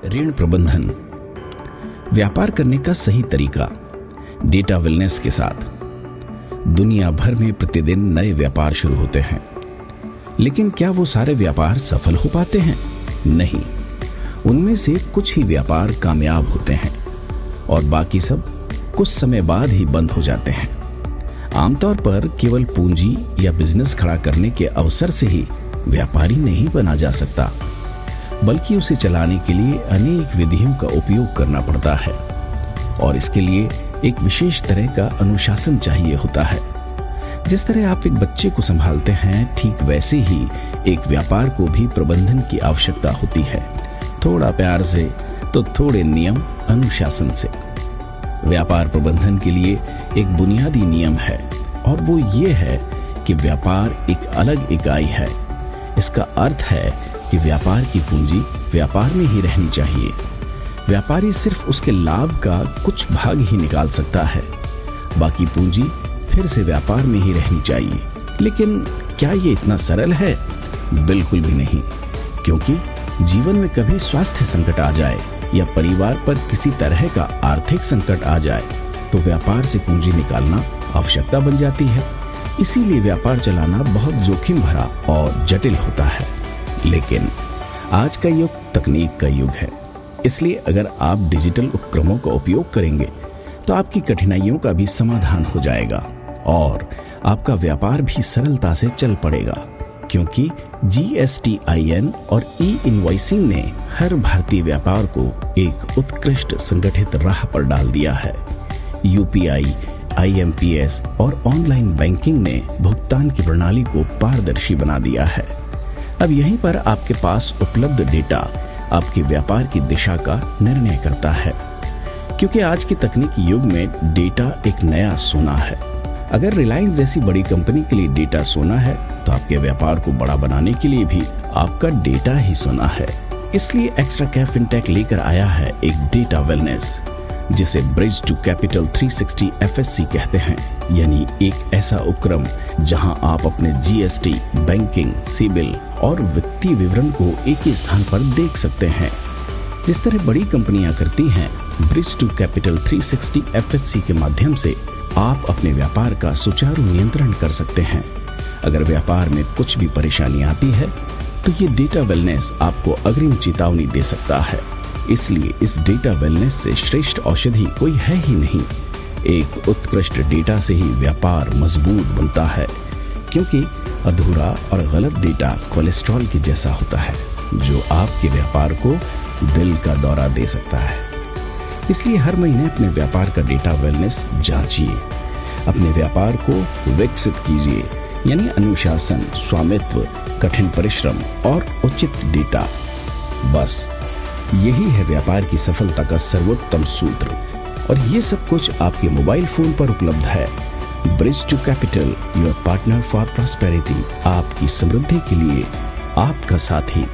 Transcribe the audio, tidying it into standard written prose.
ऋण प्रबंधन, व्यापार करने का सही तरीका। डेटा वेलनेस के साथ दुनिया भर में प्रतिदिन नए व्यापार शुरू होते हैं, लेकिन क्या वो सारे व्यापार सफल हो पाते हैं? नहीं, उनमें से कुछ ही व्यापार कामयाब होते हैं और बाकी सब कुछ समय बाद ही बंद हो जाते हैं। आमतौर पर केवल पूंजी या बिजनेस खड़ा करने के अवसर से ही व्यापारी नहीं बना जा सकता, बल्कि उसे चलाने के लिए अनेक विधियों का उपयोग करना पड़ता है और इसके लिए एक विशेष तरह का अनुशासन चाहिए होता है। जिस तरह आप एक बच्चे को संभालते हैं, ठीक वैसे ही एक व्यापार को भी प्रबंधन की आवश्यकता होती है, थोड़ा प्यार से तो थोड़े नियम अनुशासन से। व्यापार प्रबंधन के लिए एक बुनियादी नियम है और वो ये है कि व्यापार एक अलग इकाई है। इसका अर्थ है कि व्यापार की पूंजी व्यापार में ही रहनी चाहिए। व्यापारी सिर्फ उसके लाभ का कुछ भाग ही निकाल सकता है, बाकी पूंजी फिर से व्यापार में ही रहनी चाहिए। लेकिन क्या ये इतना सरल है? बिल्कुल भी नहीं, क्योंकि जीवन में कभी स्वास्थ्य संकट आ जाए या परिवार पर किसी तरह का आर्थिक संकट आ जाए तो व्यापार से पूंजी निकालना आवश्यकता बन जाती है। इसीलिए व्यापार चलाना बहुत जोखिम भरा और जटिल होता है। लेकिन आज का युग तकनीक का युग है, इसलिए अगर आप डिजिटल उपक्रमों का उपयोग करेंगे तो आपकी कठिनाइयों का भी समाधान हो जाएगा और आपका व्यापार भी सरलता से चल पड़ेगा, क्योंकि GSTIN और ई-इनवॉइसिंग ने हर भारतीय व्यापार को एक उत्कृष्ट संगठित राह पर डाल दिया है। UPI, IMPS और ऑनलाइन बैंकिंग ने भुगतान की प्रणाली को पारदर्शी बना दिया है। अब यहीं पर आपके पास उपलब्ध डेटा आपके व्यापार की दिशा का निर्णय करता है, क्योंकि आज के तकनीकी युग में डेटा एक नया सोना है। अगर रिलायंस जैसी बड़ी कंपनी के लिए डेटा सोना है, तो आपके व्यापार को बड़ा बनाने के लिए भी आपका डेटा ही सोना है। इसलिए एक्स्ट्रा कैप फिनटेक लेकर आया है एक डेटा वेलनेस, जिसे ब्रिज टू कैपिटल 360 FSC कहते हैं, यानी एक ऐसा उपक्रम जहां आप अपने GST, बैंकिंग, सिबिल और वित्तीय विवरण को एक ही स्थान पर देख सकते हैं। जिस तरह बड़ी कंपनियां करती हैं, ब्रिज टू कैपिटल 360 FSC के माध्यम से आप अपने व्यापार का सुचारू नियंत्रण कर सकते हैं। अगर व्यापार में कुछ भी परेशानी आती है तो ये डेटा वेलनेस आपको अग्रिम चेतावनी दे सकता है। इसलिए इस डेटा वेलनेस से श्रेष्ठ औषधि कोई है ही नहीं। एक उत्कृष्ट डेटा से ही व्यापार मजबूत बनता है, क्योंकि अधूरा और गलत डेटा कोलेस्ट्रॉल के जैसा होता है, जो आपके व्यापार को दिल का दौरा दे सकता है। इसलिए हर महीने अपने व्यापार का डेटा वेलनेस जांचिए, अपने व्यापार को विकसित कीजिए, यानी अनुशासन, स्वामित्व, कठिन परिश्रम और उचित डेटा। बस यही है व्यापार की सफलता का सर्वोत्तम सूत्र, और ये सब कुछ आपके मोबाइल फोन पर उपलब्ध है। Bridge to capital, your partner for prosperity, आपकी समृद्धि के लिए आपका साथी।